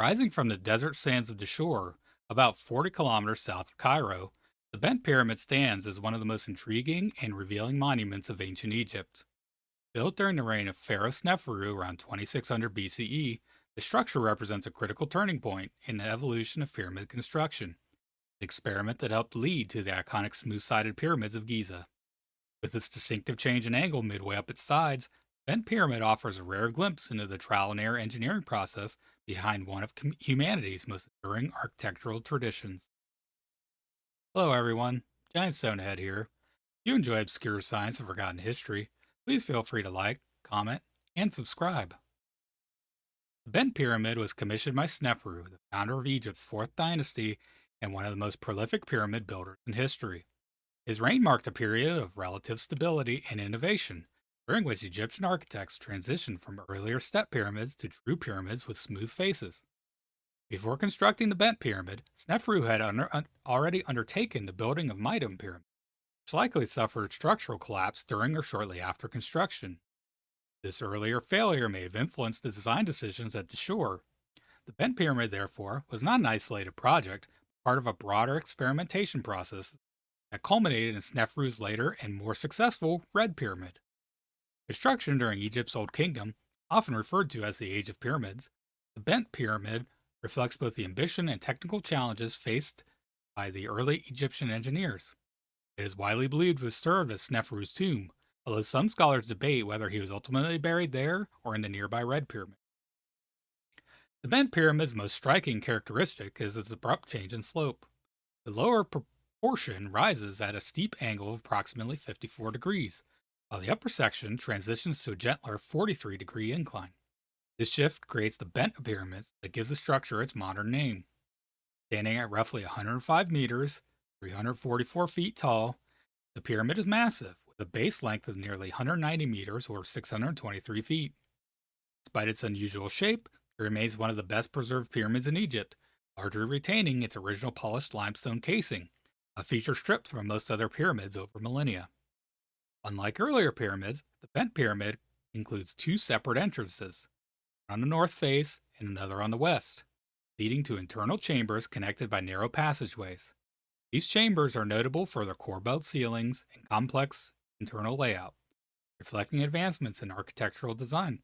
Rising from the desert sands of Dashur, about 40 kilometers south of Cairo, the Bent Pyramid stands as one of the most intriguing and revealing monuments of ancient Egypt. Built during the reign of Pharaoh Sneferu around 2600 BCE, the structure represents a critical turning point in the evolution of pyramid construction, an experiment that helped lead to the iconic smooth sided pyramids of Giza. With its distinctive change in angle midway up its sides, Bent Pyramid offers a rare glimpse into the trial and error engineering process behind one of humanity's most enduring architectural traditions. Hello, everyone. Giant Stonehead here. If you enjoy obscure science and forgotten history, please feel free to like, comment, and subscribe. The Bent Pyramid was commissioned by Sneferu, the founder of Egypt's fourth dynasty and one of the most prolific pyramid builders in history. His reign marked a period of relative stability and innovation, during which Egyptian architects transitioned from earlier step pyramids to true pyramids with smooth faces. Before constructing the Bent Pyramid, Sneferu had already undertaken the building of Midim Pyramid, which likely suffered structural collapse during or shortly after construction. This earlier failure may have influenced the design decisions at the shore. The Bent Pyramid, therefore, was not an isolated project, but part of a broader experimentation process that culminated in Sneferu's later and more successful Red Pyramid. Construction during Egypt's Old Kingdom, often referred to as the Age of Pyramids, the Bent Pyramid reflects both the ambition and technical challenges faced by the early Egyptian engineers. It is widely believed to have served as Sneferu's tomb, although some scholars debate whether he was ultimately buried there or in the nearby Red Pyramid. The Bent Pyramid's most striking characteristic is its abrupt change in slope. The lower portion rises at a steep angle of approximately 54 degrees, while the upper section transitions to a gentler 43-degree incline. This shift creates the bent pyramids that gives the structure its modern name. Standing at roughly 105 meters, 344 feet tall, the pyramid is massive, with a base length of nearly 190 meters or 623 feet. Despite its unusual shape, it remains one of the best preserved pyramids in Egypt, largely retaining its original polished limestone casing, a feature stripped from most other pyramids over millennia. Unlike earlier pyramids, the Bent Pyramid includes two separate entrances, one on the north face and another on the west, leading to internal chambers connected by narrow passageways. These chambers are notable for their core-belt ceilings and complex internal layout, reflecting advancements in architectural design.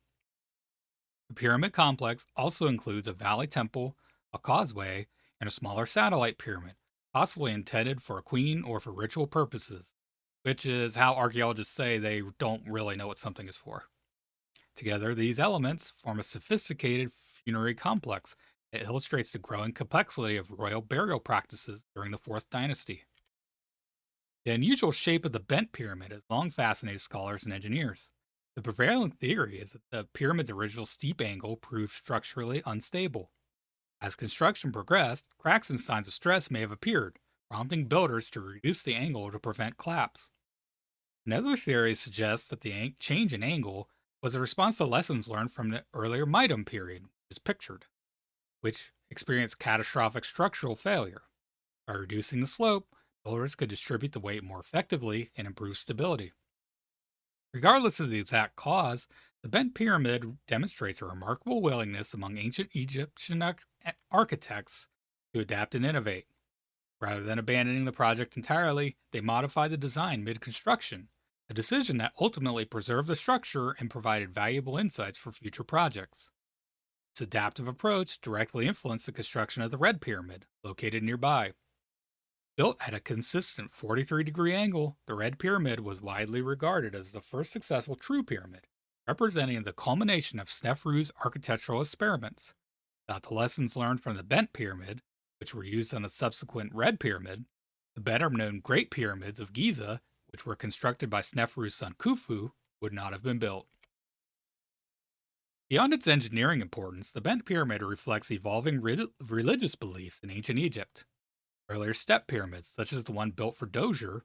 The pyramid complex also includes a valley temple, a causeway, and a smaller satellite pyramid, possibly intended for a queen or for ritual purposes, which is how archaeologists say they don't really know what something is for. Together, these elements form a sophisticated funerary complex that illustrates the growing complexity of royal burial practices during the Fourth Dynasty. The unusual shape of the bent pyramid has long fascinated scholars and engineers. The prevailing theory is that the pyramid's original steep angle proved structurally unstable. As construction progressed, cracks and signs of stress may have appeared, prompting builders to reduce the angle to prevent collapse. Another theory suggests that the change in angle was a response to lessons learned from the earlier Midim period, which is pictured, which experienced catastrophic structural failure. By reducing the slope, builders could distribute the weight more effectively and improve stability. Regardless of the exact cause, the bent pyramid demonstrates a remarkable willingness among ancient Egyptian architects to adapt and innovate. Rather than abandoning the project entirely, they modified the design mid construction, a decision that ultimately preserved the structure and provided valuable insights for future projects. This adaptive approach directly influenced the construction of the Red Pyramid, located nearby. Built at a consistent 43-degree angle, the Red Pyramid was widely regarded as the first successful true pyramid, representing the culmination of Sneferu's architectural experiments. Without the lessons learned from the Bent Pyramid, which were used on the subsequent Red Pyramid, the better known Great Pyramids of Giza, which were constructed by Sneferu's son Khufu, would not have been built. Beyond its engineering importance, the Bent Pyramid reflects evolving religious beliefs in ancient Egypt. Earlier step pyramids, such as the one built for Dozier,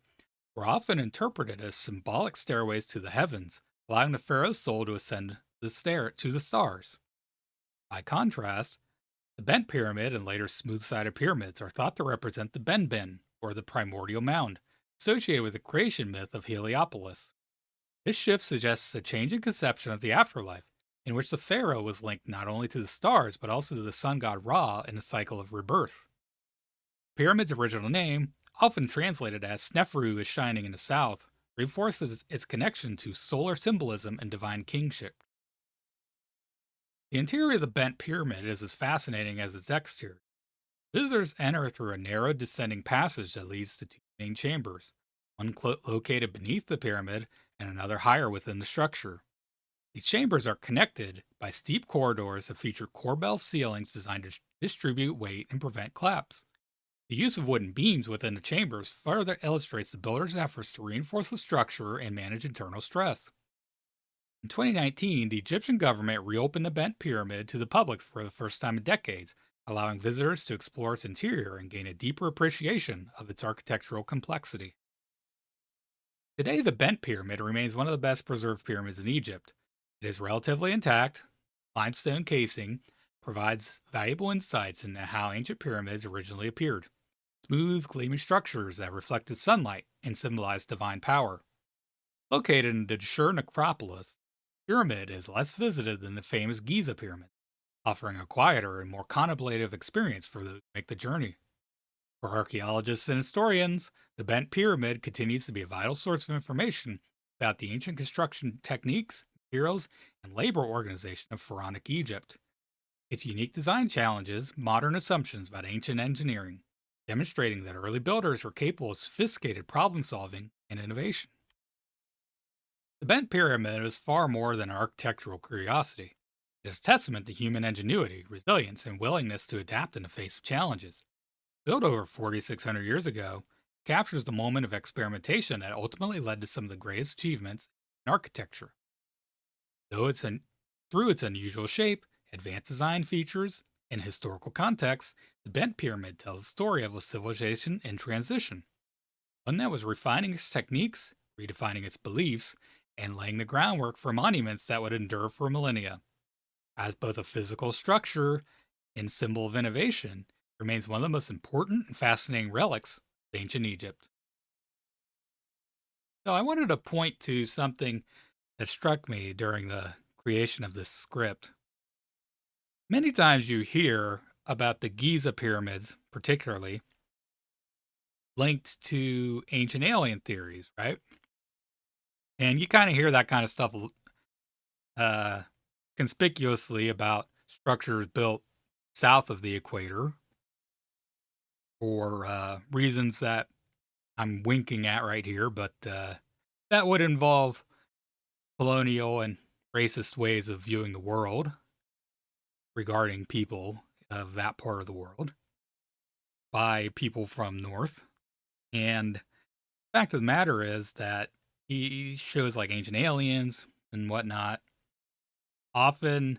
were often interpreted as symbolic stairways to the heavens, allowing the pharaoh's soul to ascend to the stars. By contrast, the bent pyramid and later smooth-sided pyramids are thought to represent the Benben, or the primordial mound, associated with the creation myth of Heliopolis. This shift suggests a change in conception of the afterlife, in which the pharaoh was linked not only to the stars but also to the sun god Ra in a cycle of rebirth. Pyramid's original name, often translated as Sneferu is shining in the south, reinforces its connection to solar symbolism and divine kingship. The interior of the bent pyramid is as fascinating as its exterior. Visitors enter through a narrow descending passage that leads to two main chambers, one located beneath the pyramid and another higher within the structure. These chambers are connected by steep corridors that feature corbel ceilings designed to distribute weight and prevent collapse. The use of wooden beams within the chambers further illustrates the builder's efforts to reinforce the structure and manage internal stress. In 2019, the Egyptian government reopened the bent pyramid to the public for the first time in decades, allowing visitors to explore its interior and gain a deeper appreciation of its architectural complexity. Today, the bent pyramid remains one of the best preserved pyramids in Egypt. It is relatively intact, limestone casing provides valuable insights into how ancient pyramids originally appeared. Smooth, gleaming structures that reflected sunlight and symbolized divine power. Located in the Dashur necropolis, the pyramid is less visited than the famous Giza pyramid, offering a quieter and more contemplative experience for those who make the journey. For archaeologists and historians, the bent pyramid continues to be a vital source of information about the ancient construction techniques, materials, and labor organization of pharaonic Egypt. Its unique design challenges modern assumptions about ancient engineering, demonstrating that early builders were capable of sophisticated problem solving and innovation. The bent pyramid is far more than an architectural curiosity. It is a testament to human ingenuity, resilience, and willingness to adapt in the face of challenges. Built over 4,600 years ago, it captures the moment of experimentation that ultimately led to some of the greatest achievements in architecture. Though through its unusual shape, advanced design features, and historical context, the bent pyramid tells the story of a civilization in transition, one that was refining its techniques, redefining its beliefs, and laying the groundwork for monuments that would endure for millennia. As both a physical structure and symbol of innovation, it remains one of the most important and fascinating relics of ancient Egypt. So I wanted to point to something that struck me during the creation of this script. Many times you hear about the Giza pyramids, particularly linked to ancient alien theories, right? And you kind of hear that kind of stuff uh, conspicuously about structures built south of the equator for reasons that I'm winking at right here, but that would involve colonial and racist ways of viewing the world regarding people of that part of the world by people from north. And the fact of the matter is that shows like Ancient Aliens and whatnot often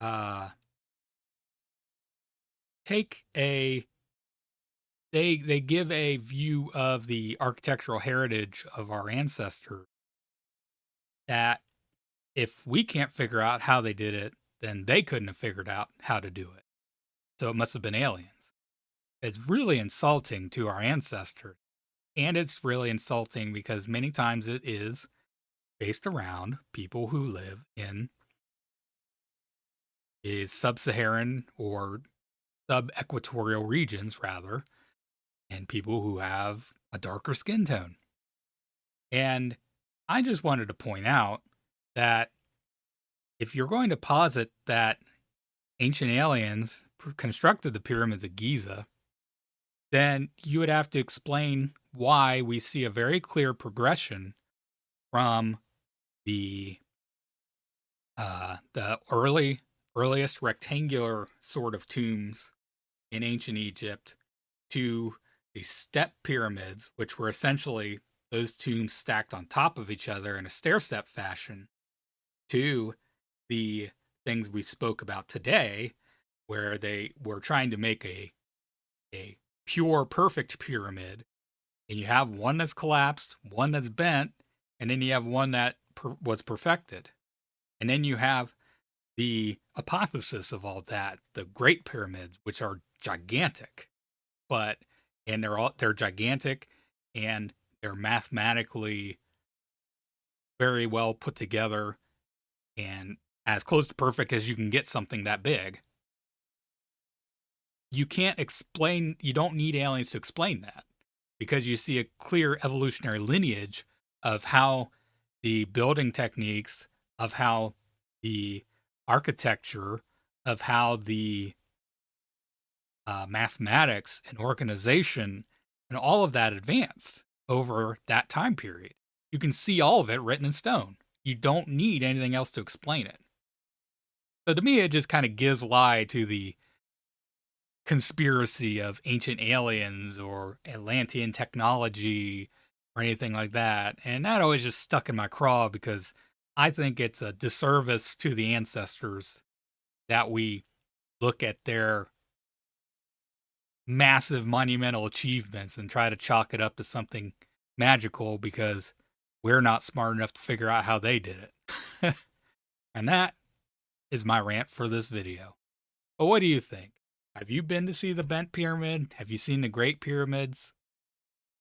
uh, take a they give a view of the architectural heritage of our ancestors that if we can't figure out how they did it, then they couldn't have figured out how to do it. So it must have been aliens. It's really insulting to our ancestors. And it's really insulting because many times it is based around people who live in sub-Saharan or sub-equatorial regions, rather, and people who have a darker skin tone. And I just wanted to point out that if you're going to posit that ancient aliens constructed the pyramids of Giza, then you would have to explain why we see a very clear progression from the earliest rectangular sort of tombs in ancient Egypt to the step pyramids, which were essentially those tombs stacked on top of each other in a stair step fashion, to the things we spoke about today, where they were trying to make a pure, perfect pyramid. And you have one that's collapsed, one that's bent, and then you have one that was perfected. And then you have the apotheosis of all that, the Great Pyramids, which are gigantic, but and they're gigantic and they're mathematically very well put together and as close to perfect as you can get something that big. You can't explain, you don't need aliens to explain that because you see a clear evolutionary lineage of how the building techniques, of how the architecture, of how the mathematics and organization and all of that advanced over that time period. You can see all of it written in stone. You don't need anything else to explain it. So to me, it just kind of gives lie to the conspiracy of ancient aliens or Atlantean technology or anything like that. And that always just stuck in my craw because I think it's a disservice to the ancestors that we look at their massive monumental achievements and try to chalk it up to something magical because we're not smart enough to figure out how they did it. And that is my rant for this video. But what do you think? Have you been to see the Bent Pyramid? Have you seen the Great Pyramids?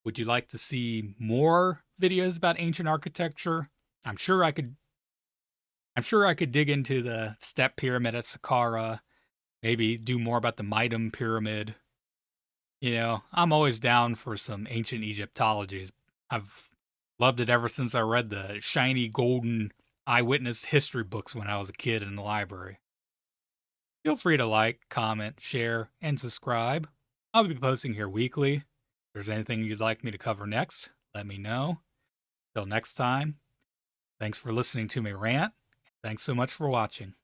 Would you like to see more videos about ancient architecture? I'm sure I could dig into the Step Pyramid at Saqqara, maybe do more about the Mitam Pyramid. You know, I'm always down for some ancient Egyptologies. I've loved it ever since I read the shiny golden eyewitness history books when I was a kid in the library. Feel free to like, comment, share, and subscribe. I'll be posting here weekly. If there's anything you'd like me to cover next, let me know. Till next time, thanks for listening to me rant. Thanks so much for watching.